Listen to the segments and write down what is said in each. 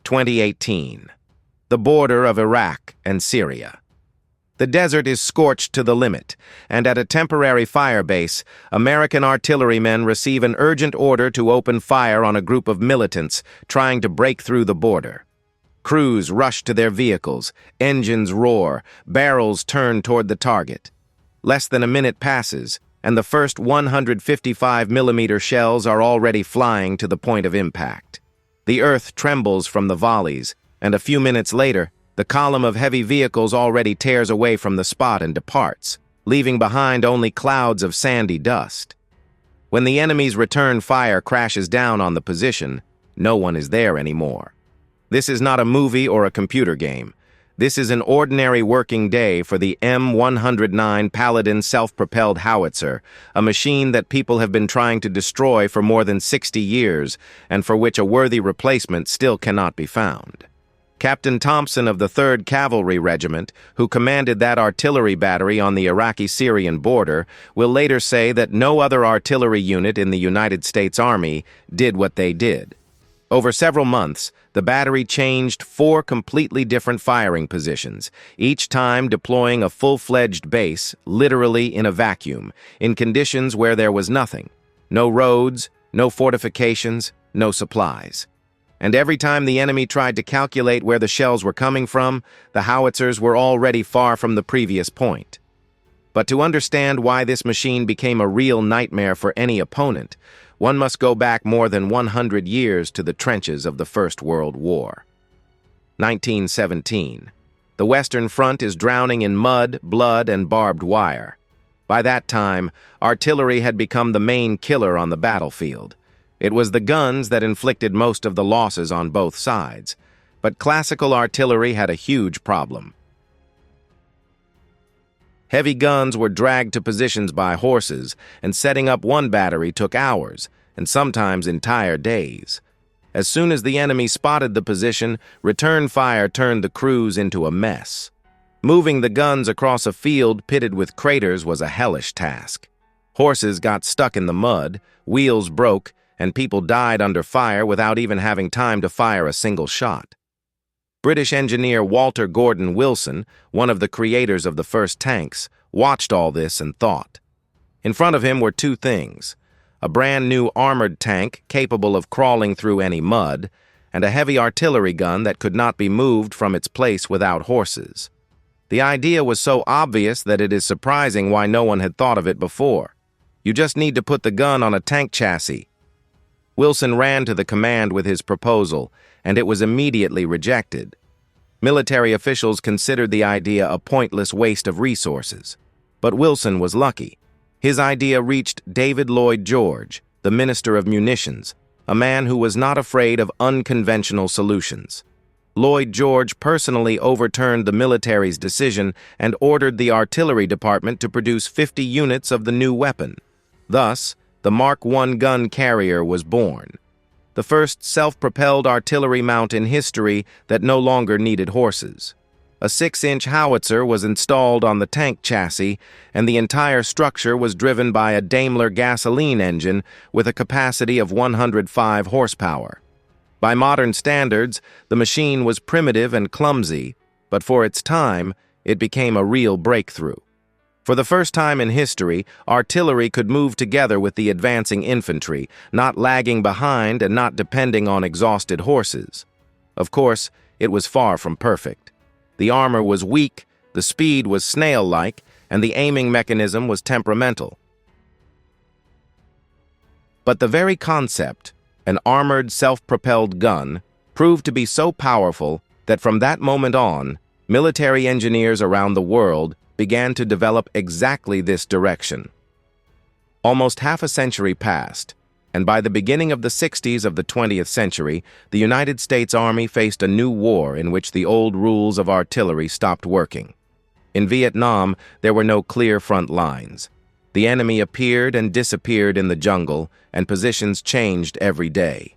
2018. The border of Iraq and Syria. The desert is scorched to the limit, and at a temporary fire base, American artillerymen receive an urgent order to open fire on a group of militants trying to break through the border. Crews rush to their vehicles, engines roar, barrels turn toward the target. Less than a minute passes, and the first 155mm shells are already flying to the point of impact. The earth trembles from the volleys, and a few minutes later, the column of heavy vehicles already tears away from the spot and departs, leaving behind only clouds of sandy dust. When the enemy's return fire crashes down on the position, no one is there anymore. This is not a movie or a computer game. This is an ordinary working day for the M109 Paladin self-propelled howitzer, a machine that people have been trying to destroy for more than 60 years, and for which a worthy replacement still cannot be found. Captain Thompson of the 3rd Cavalry Regiment, who commanded that artillery battery on the Iraqi-Syrian border, will later say that no other artillery unit in the United States Army did what they did. Over several months, the battery changed 4 completely different firing positions, each time deploying a full-fledged base, literally in a vacuum, in conditions where there was nothing. No roads, no fortifications, no supplies. And every time the enemy tried to calculate where the shells were coming from, the howitzers were already far from the previous point. But to understand why this machine became a real nightmare for any opponent, one must go back more than 100 years to the trenches of the First World War. 1917. The Western Front is drowning in mud, blood, and barbed wire. By that time, artillery had become the main killer on the battlefield. It was the guns that inflicted most of the losses on both sides. But classical artillery had a huge problem. Heavy guns were dragged to positions by horses, and setting up one battery took hours, and sometimes entire days. As soon as the enemy spotted the position, return fire turned the crews into a mess. Moving the guns across a field pitted with craters was a hellish task. Horses got stuck in the mud, wheels broke, and people died under fire without even having time to fire a single shot. British engineer Walter Gordon Wilson, one of the creators of the first tanks, watched all this and thought. In front of him were 2 things: a brand new armored tank capable of crawling through any mud, and a heavy artillery gun that could not be moved from its place without horses. The idea was so obvious that it is surprising why no one had thought of it before. You just need to put the gun on a tank chassis. Wilson ran to the command with his proposal, and it was immediately rejected. Military officials considered the idea a pointless waste of resources. But Wilson was lucky. His idea reached David Lloyd George, the Minister of Munitions, a man who was not afraid of unconventional solutions. Lloyd George personally overturned the military's decision and ordered the artillery department to produce 50 units of the new weapon. Thus, the Mark I gun carrier was born, the first self-propelled artillery mount in history that no longer needed horses. A 6-inch howitzer was installed on the tank chassis, and the entire structure was driven by a Daimler gasoline engine with a capacity of 105 horsepower. By modern standards, the machine was primitive and clumsy, but for its time, it became a real breakthrough. For the first time in history, artillery could move together with the advancing infantry, not lagging behind and not depending on exhausted horses. Of course, it was far from perfect. The armor was weak, the speed was snail-like, and the aiming mechanism was temperamental. But the very concept, an armored, self-propelled gun, proved to be so powerful that from that moment on, military engineers around the world began to develop exactly this direction. Almost half a century passed, and by the beginning of the 60s of the 20th century, the United States Army faced a new war in which the old rules of artillery stopped working. In Vietnam, there were no clear front lines. The enemy appeared and disappeared in the jungle, and positions changed every day.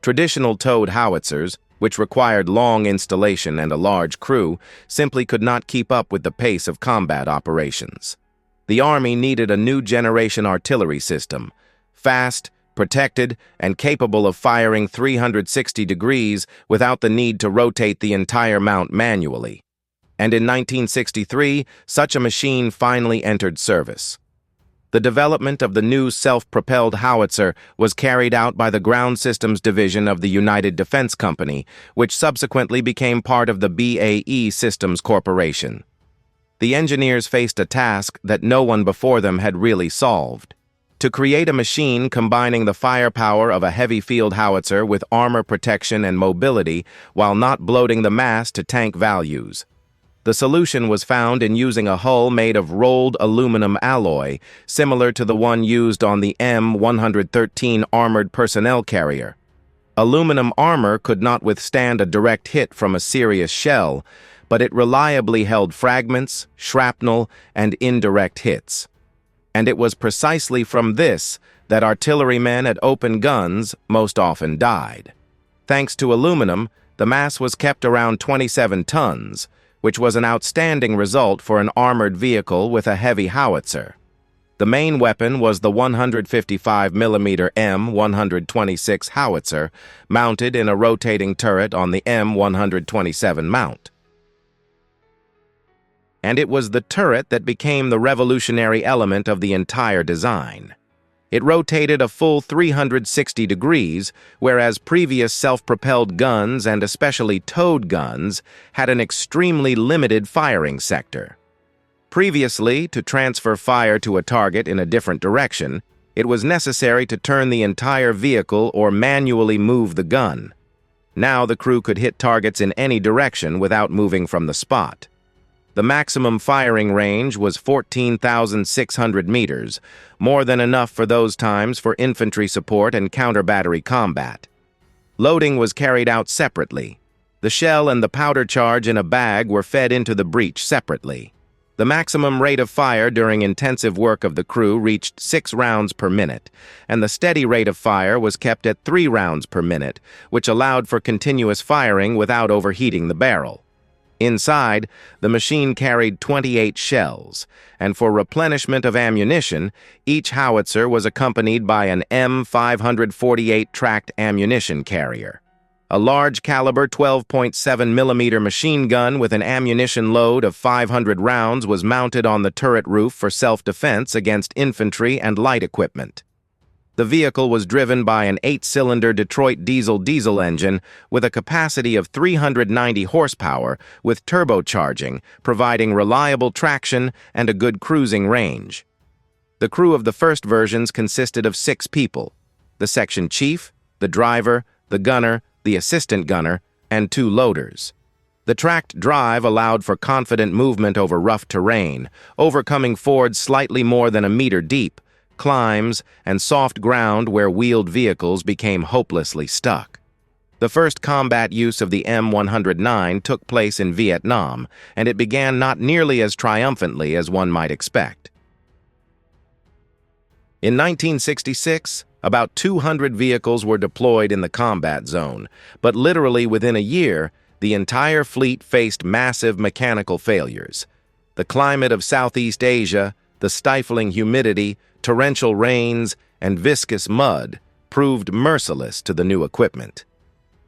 Traditional towed howitzers, which required long installation and a large crew, simply could not keep up with the pace of combat operations. The Army needed a new generation artillery system, fast, protected, and capable of firing 360 degrees without the need to rotate the entire mount manually. And in 1963, such a machine finally entered service. The development of the new self-propelled howitzer was carried out by the Ground Systems Division of the United Defense Company, which subsequently became part of the BAE Systems Corporation. The engineers faced a task that no one before them had really solved: to create a machine combining the firepower of a heavy field howitzer with armor protection and mobility while not bloating the mass to tank values. The solution was found in using a hull made of rolled aluminum alloy, similar to the one used on the M113 armored personnel carrier. Aluminum armor could not withstand a direct hit from a serious shell, but it reliably held fragments, shrapnel, and indirect hits. And it was precisely from this that artillerymen at open guns most often died. Thanks to aluminum, the mass was kept around 27 tons, which was an outstanding result for an armored vehicle with a heavy howitzer. The main weapon was the 155mm M126 howitzer, mounted in a rotating turret on the M127 mount. And it was the turret that became the revolutionary element of the entire design. It rotated a full 360 degrees, whereas previous self-propelled guns, and especially towed guns, had an extremely limited firing sector. Previously, to transfer fire to a target in a different direction, it was necessary to turn the entire vehicle or manually move the gun. Now the crew could hit targets in any direction without moving from the spot. The maximum firing range was 14,600 meters, more than enough for those times for infantry support and counter-battery combat. Loading was carried out separately. The shell and the powder charge in a bag were fed into the breech separately. The maximum rate of fire during intensive work of the crew reached 6 rounds per minute, and the steady rate of fire was kept at 3 rounds per minute, which allowed for continuous firing without overheating the barrel. Inside, the machine carried 28 shells, and for replenishment of ammunition, each howitzer was accompanied by an M548 tracked ammunition carrier. A large-caliber 12.7mm machine gun with an ammunition load of 500 rounds was mounted on the turret roof for self-defense against infantry and light equipment. The vehicle was driven by an 8-cylinder Detroit diesel engine with a capacity of 390 horsepower with turbocharging, providing reliable traction and a good cruising range. The crew of the first versions consisted of 6 people: the section chief, the driver, the gunner, the assistant gunner, and 2 loaders. The tracked drive allowed for confident movement over rough terrain, overcoming fords slightly more than a meter deep, climbs, and soft ground where wheeled vehicles became hopelessly stuck. The first combat use of the M109 took place in Vietnam, and it began not nearly as triumphantly as one might expect. In 1966, about 200 vehicles were deployed in the combat zone, but literally within a year, the entire fleet faced massive mechanical failures. The climate of Southeast Asia, the stifling humidity, torrential rains, and viscous mud proved merciless to the new equipment.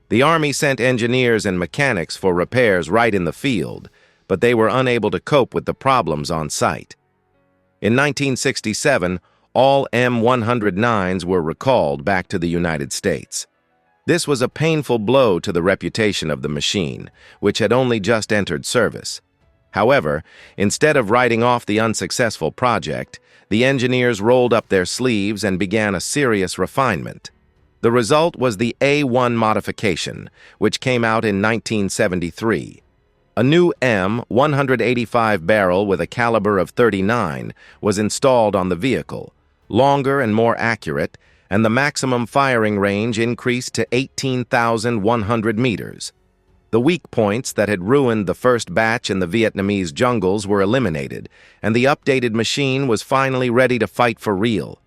The Army sent engineers and mechanics for repairs right in the field, but they were unable to cope with the problems on site. In 1967, all M109s were recalled back to the United States. This was a painful blow to the reputation of the machine, which had only just entered service. However, instead of writing off the unsuccessful project, the engineers rolled up their sleeves and began a serious refinement. The result was the A1 modification, which came out in 1973. A new M185 barrel with a caliber of .39 was installed on the vehicle, longer and more accurate, and the maximum firing range increased to 18,100 meters. The weak points that had ruined the first batch in the Vietnamese jungles were eliminated, and the updated machine was finally ready to fight for real.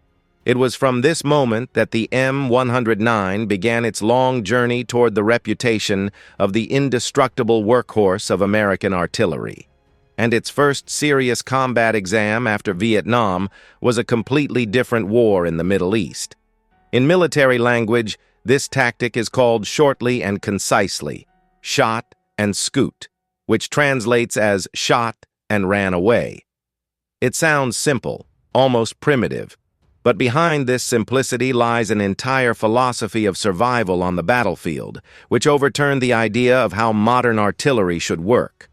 It was from this moment that the M109 began its long journey toward the reputation of the indestructible workhorse of American artillery. And its first serious combat exam after Vietnam was a completely different war in the Middle East. In military language, this tactic is called shortly and concisely, shot and scoot, which translates as shot and ran away. It sounds simple, almost primitive, but behind this simplicity lies an entire philosophy of survival on the battlefield, which overturned the idea of how modern artillery should work.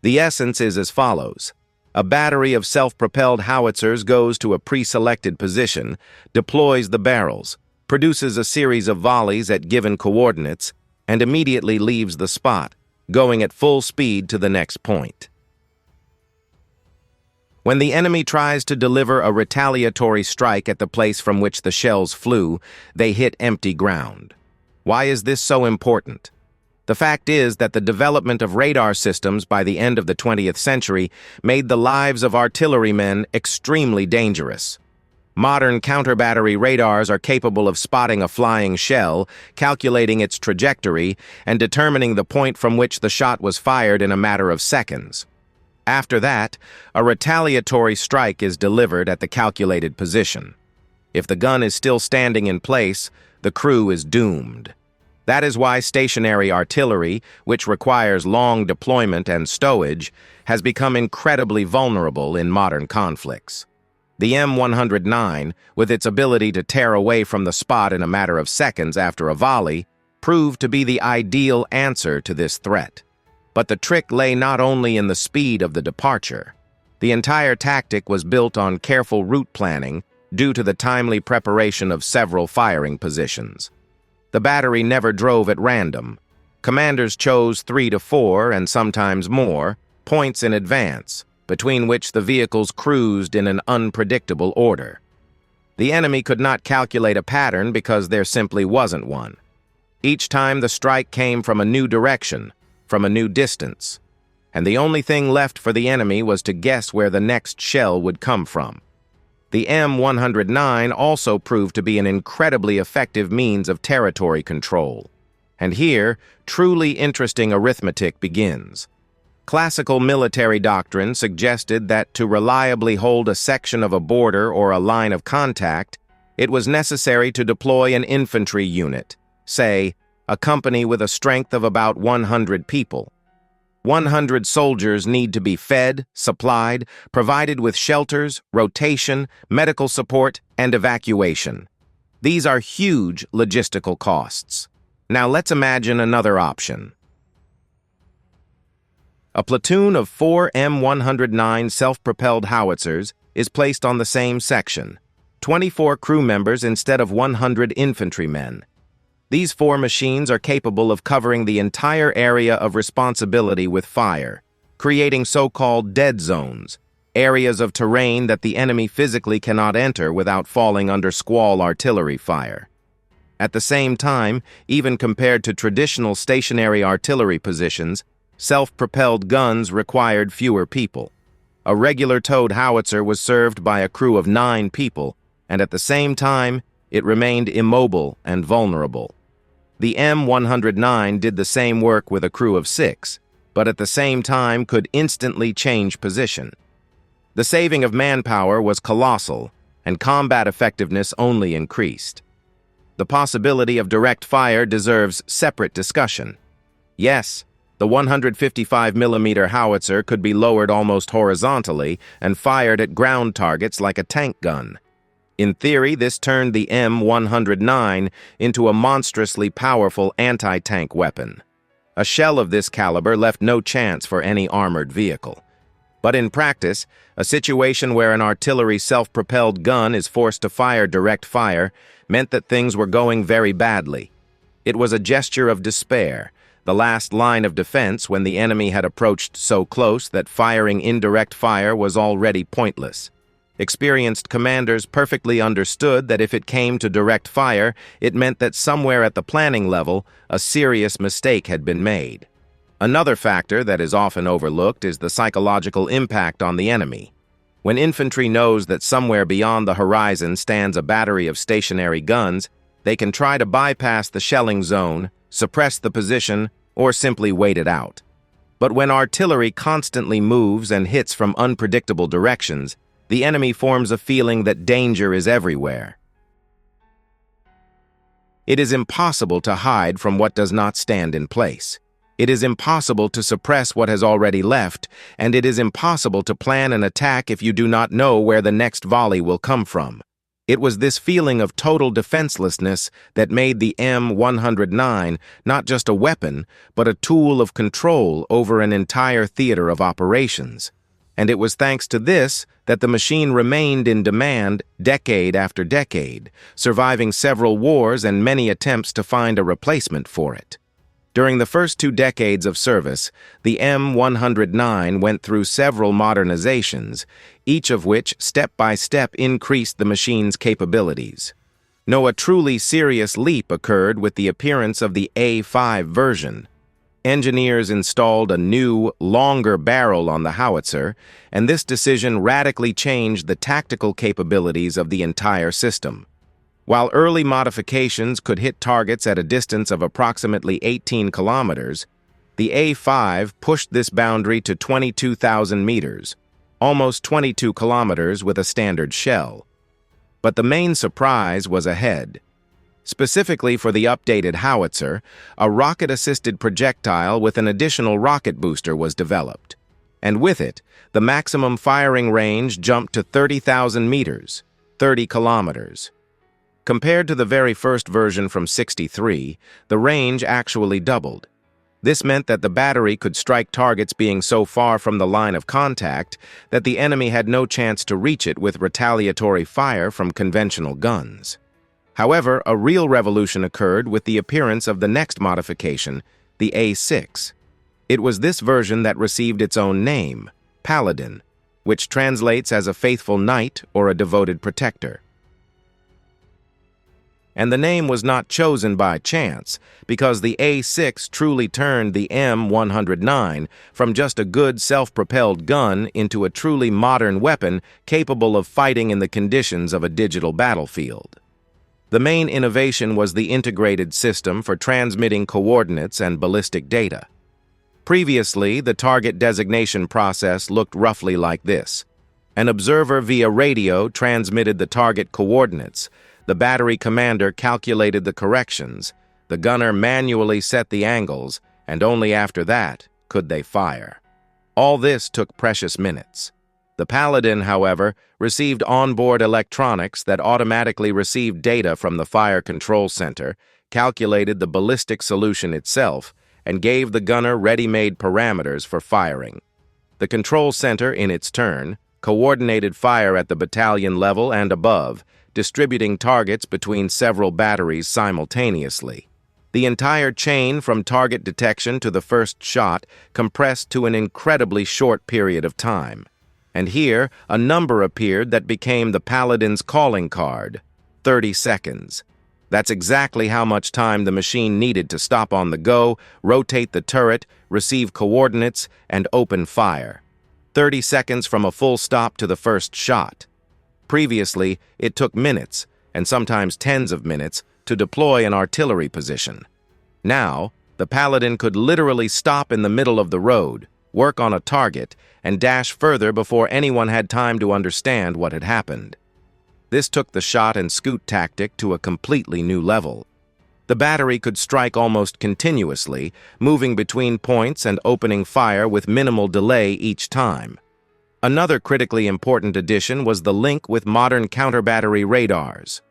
The essence is as follows. A battery of self-propelled howitzers goes to a pre-selected position, deploys the barrels, produces a series of volleys at given coordinates, and immediately leaves the spot, going at full speed to the next point. When the enemy tries to deliver a retaliatory strike at the place from which the shells flew, they hit empty ground. Why is this so important? The fact is that the development of radar systems by the end of the 20th century made the lives of artillerymen extremely dangerous. Modern counter-battery radars are capable of spotting a flying shell, calculating its trajectory, and determining the point from which the shot was fired in a matter of seconds. After that, a retaliatory strike is delivered at the calculated position. If the gun is still standing in place, the crew is doomed. That is why stationary artillery, which requires long deployment and stowage, has become incredibly vulnerable in modern conflicts. The M109, with its ability to tear away from the spot in a matter of seconds after a volley, proved to be the ideal answer to this threat. But the trick lay not only in the speed of the departure. The entire tactic was built on careful route planning due to the timely preparation of several firing positions. The battery never drove at random. Commanders chose 3 to 4, and sometimes more, points in advance, between which the vehicles cruised in an unpredictable order. The enemy could not calculate a pattern because there simply wasn't one. Each time the strike came from a new direction, from a new distance, and the only thing left for the enemy was to guess where the next shell would come from. The M109 also proved to be an incredibly effective means of territory control. And here, truly interesting arithmetic begins. Classical military doctrine suggested that to reliably hold a section of a border or a line of contact, it was necessary to deploy an infantry unit, say, a company with a strength of about 100 people. 100 soldiers need to be fed, supplied, provided with shelters, rotation, medical support, and evacuation. These are huge logistical costs. Now let's imagine another option. A platoon of 4 M109 self-propelled howitzers is placed on the same section, 24 crew members instead of 100 infantrymen. These 4 machines are capable of covering the entire area of responsibility with fire, creating so-called dead zones, areas of terrain that the enemy physically cannot enter without falling under squall artillery fire. At the same time, even compared to traditional stationary artillery positions, self-propelled guns required fewer people. A regular towed howitzer was served by a crew of 9 people, and at the same time, it remained immobile and vulnerable. The M109 did the same work with a crew of 6, but at the same time could instantly change position. The saving of manpower was colossal, and combat effectiveness only increased. The possibility of direct fire deserves separate discussion. Yes, the 155mm howitzer could be lowered almost horizontally and fired at ground targets like a tank gun. In theory, this turned the M109 into a monstrously powerful anti-tank weapon. A shell of this caliber left no chance for any armored vehicle. But in practice, a situation where an artillery self-propelled gun is forced to fire direct fire meant that things were going very badly. It was a gesture of despair, the last line of defense when the enemy had approached so close that firing indirect fire was already pointless. Experienced commanders perfectly understood that if it came to direct fire, it meant that somewhere at the planning level, a serious mistake had been made. Another factor that is often overlooked is the psychological impact on the enemy. When infantry knows that somewhere beyond the horizon stands a battery of stationary guns, they can try to bypass the shelling zone, suppress the position, or simply wait it out. But when artillery constantly moves and hits from unpredictable directions, the enemy forms a feeling that danger is everywhere. It is impossible to hide from what does not stand in place. It is impossible to suppress what has already left, and it is impossible to plan an attack if you do not know where the next volley will come from. It was this feeling of total defenselessness that made the M109 not just a weapon, but a tool of control over an entire theater of operations. And it was thanks to this that the machine remained in demand decade after decade, surviving several wars and many attempts to find a replacement for it. During the first 2 decades of service, the M109 went through several modernizations, each of which step by step increased the machine's capabilities. A truly serious leap occurred with the appearance of the A5 version. Engineers installed a new, longer barrel on the howitzer, and this decision radically changed the tactical capabilities of the entire system. While early modifications could hit targets at a distance of approximately 18 kilometers, the A5 pushed this boundary to 22,000 meters, almost 22 kilometers with a standard shell. But the main surprise was ahead. Specifically for the updated howitzer, a rocket-assisted projectile with an additional rocket booster was developed. And with it, the maximum firing range jumped to 30,000 meters, 30 kilometers. Compared to the very first version from '63, the range actually doubled. This meant that the battery could strike targets being so far from the line of contact that the enemy had no chance to reach it with retaliatory fire from conventional guns. However, a real revolution occurred with the appearance of the next modification, the A6. It was this version that received its own name, Paladin, which translates as a faithful knight or a devoted protector. And the name was not chosen by chance, because the A6 truly turned the M109 from just a good self-propelled gun into a truly modern weapon capable of fighting in the conditions of a digital battlefield. The main innovation was the integrated system for transmitting coordinates and ballistic data. Previously, the target designation process looked roughly like this. An observer via radio transmitted the target coordinates. The battery commander calculated the corrections, the gunner manually set the angles, and only after that could they fire. All this took precious minutes. The Paladin, however, received onboard electronics that automatically received data from the fire control center, calculated the ballistic solution itself, and gave the gunner ready-made parameters for firing. The control center, in its turn, coordinated fire at the battalion level and above, distributing targets between several batteries simultaneously. The entire chain from target detection to the first shot compressed to an incredibly short period of time. And here, a number appeared that became the Paladin's calling card: 30 seconds. That's exactly how much time the machine needed to stop on the go, rotate the turret, receive coordinates, and open fire. 30 seconds from a full stop to the first shot. Previously, it took minutes, and sometimes tens of minutes, to deploy an artillery position. Now, the Paladin could literally stop in the middle of the road, work on a target, and dash further before anyone had time to understand what had happened. This took the shot and scoot tactic to a completely new level. The battery could strike almost continuously, moving between points and opening fire with minimal delay each time. Another critically important addition was the link with modern counter-battery radars.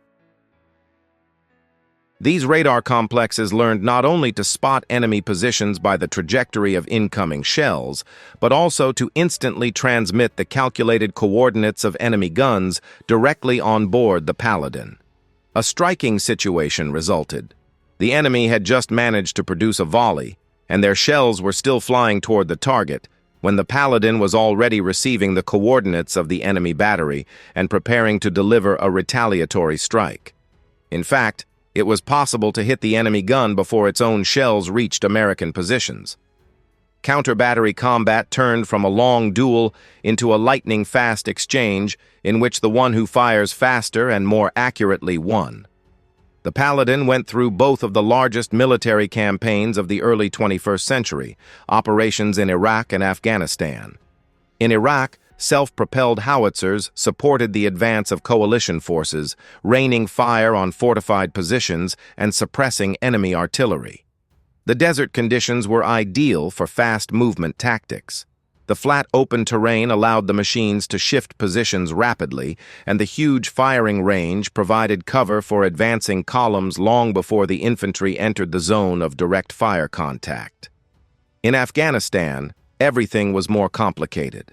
These radar complexes learned not only to spot enemy positions by the trajectory of incoming shells, but also to instantly transmit the calculated coordinates of enemy guns directly on board the Paladin. A striking situation resulted. The enemy had just managed to produce a volley, and their shells were still flying toward the target, when the Paladin was already receiving the coordinates of the enemy battery and preparing to deliver a retaliatory strike. In fact, it was possible to hit the enemy gun before its own shells reached American positions. Counter-battery combat turned from a long duel into a lightning-fast exchange in which the one who fires faster and more accurately won. The Paladin went through both of the largest military campaigns of the early 21st century, operations in Iraq and Afghanistan. In Iraq, self-propelled howitzers supported the advance of coalition forces, raining fire on fortified positions and suppressing enemy artillery. The desert conditions were ideal for fast movement tactics. The flat open terrain allowed the machines to shift positions rapidly, and the huge firing range provided cover for advancing columns long before the infantry entered the zone of direct fire contact. In Afghanistan, everything was more complicated.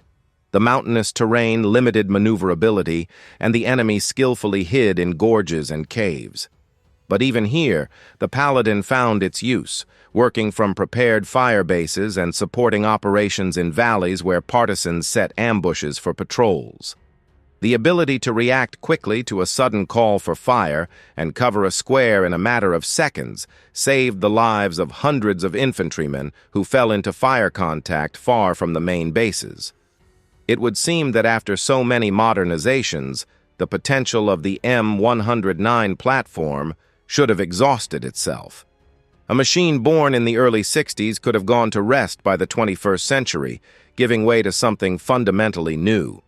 The mountainous terrain limited maneuverability, and the enemy skillfully hid in gorges and caves. But even here, the Paladin found its use, working from prepared fire bases and supporting operations in valleys where partisans set ambushes for patrols. The ability to react quickly to a sudden call for fire and cover a square in a matter of seconds saved the lives of hundreds of infantrymen who fell into fire contact far from the main bases. It would seem that after so many modernizations, the potential of the M109 platform should have exhausted itself. A machine born in the early 60s could have gone to rest by the 21st century, giving way to something fundamentally new.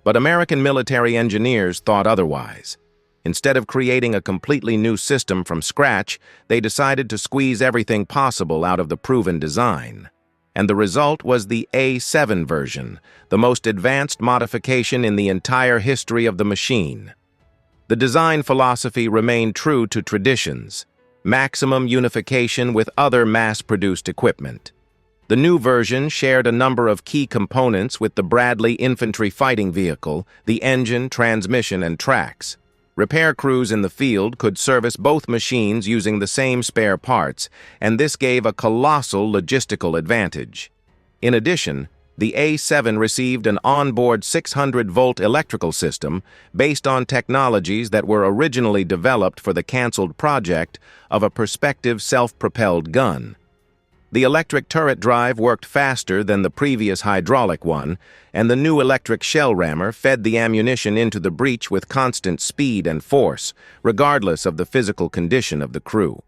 But American military engineers thought otherwise. Instead of creating a completely new system from scratch, they decided to squeeze everything possible out of the proven design. And the result was the A7 version, the most advanced modification in the entire history of the machine. The design philosophy remained true to traditions, maximum unification with other mass-produced equipment. The new version shared a number of key components with the Bradley infantry fighting vehicle, the engine, transmission, and tracks. Repair crews in the field could service both machines using the same spare parts, and this gave a colossal logistical advantage. In addition, the A7 received an onboard 600-volt electrical system based on technologies that were originally developed for the canceled project of a prospective self-propelled gun. The electric turret drive worked faster than the previous hydraulic one, and the new electric shell rammer fed the ammunition into the breech with constant speed and force, regardless of the physical condition of the crew.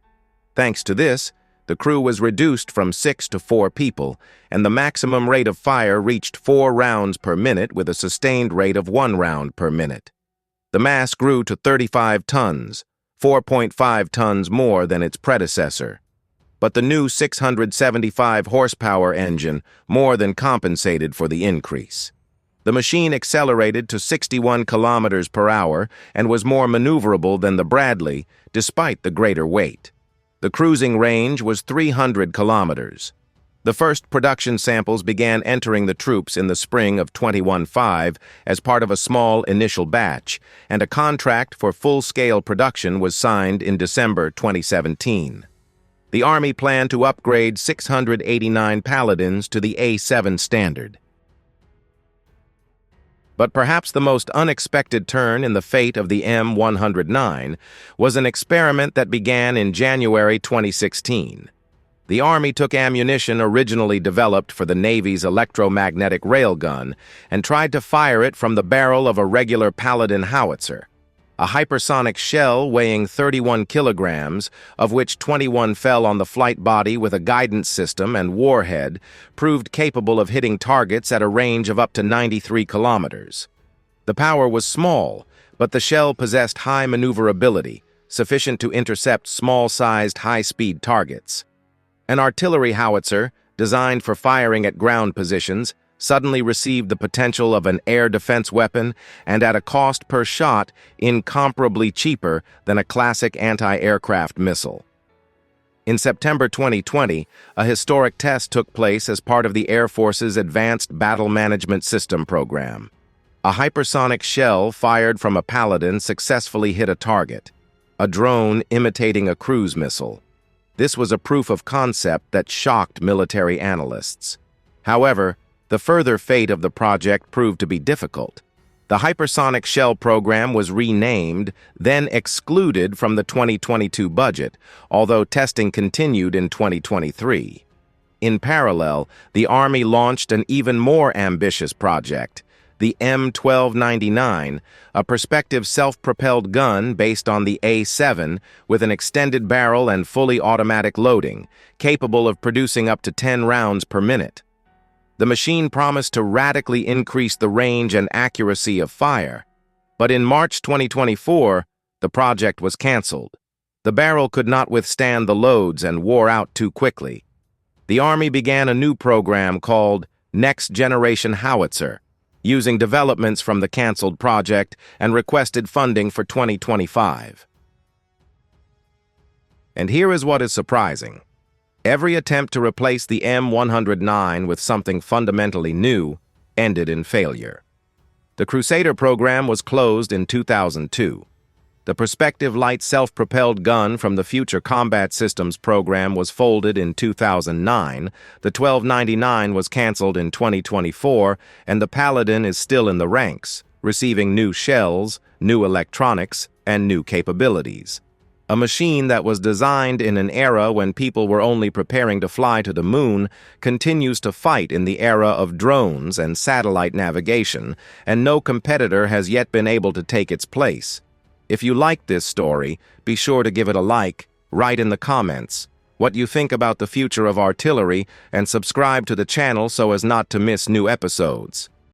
Thanks to this, the crew was reduced from 6 to 4 people, and the maximum rate of fire reached 4 rounds per minute with a sustained rate of 1 round per minute. The mass grew to 35 tons, 4.5 tons more than its predecessor. But the new 675 horsepower engine more than compensated for the increase. The machine accelerated to 61 kilometers per hour and was more maneuverable than the Bradley, despite the greater weight. The cruising range was 300 kilometers. The first production samples began entering the troops in the spring of 21-5 as part of a small initial batch, and a contract for full-scale production was signed in December 2017. The Army planned to upgrade 689 Paladins to the A7 standard. But perhaps the most unexpected turn in the fate of the M109 was an experiment that began in January 2016. The Army took ammunition originally developed for the Navy's electromagnetic railgun and tried to fire it from the barrel of a regular Paladin howitzer. A hypersonic shell weighing 31 kilograms, of which 21 fell on the flight body with a guidance system and warhead, proved capable of hitting targets at a range of up to 93 kilometers. The power was small, but the shell possessed high maneuverability, sufficient to intercept small-sized, high-speed targets. An artillery howitzer, designed for firing at ground positions, suddenly received the potential of an air defense weapon and at a cost per shot incomparably cheaper than a classic anti-aircraft missile. In September 2020, a historic test took place as part of the Air Force's Advanced Battle Management System program. A hypersonic shell fired from a Paladin successfully hit a target, a drone imitating a cruise missile. This was a proof of concept that shocked military analysts. However, the further fate of the project proved to be difficult. The hypersonic shell program was renamed, then excluded from the 2022 budget, although testing continued in 2023. In parallel, the Army launched an even more ambitious project, the M1299, a prospective self-propelled gun based on the A7 with an extended barrel and fully automatic loading, capable of producing up to 10 rounds per minute. The machine promised to radically increase the range and accuracy of fire. But in March 2024, the project was canceled. The barrel could not withstand the loads and wore out too quickly. The Army began a new program called Next Generation Howitzer, using developments from the canceled project, and requested funding for 2025. And here is what is surprising. Every attempt to replace the M109 with something fundamentally new ended in failure. The Crusader program was closed in 2002. The Perspective Light self-propelled gun from the Future Combat Systems program was folded in 2009, the 1299 was canceled in 2024, and the Paladin is still in the ranks, receiving new shells, new electronics, and new capabilities. A machine that was designed in an era when people were only preparing to fly to the moon continues to fight in the era of drones and satellite navigation, and no competitor has yet been able to take its place. If you like this story, be sure to give it a like, write in the comments what you think about the future of artillery, and subscribe to the channel so as not to miss new episodes.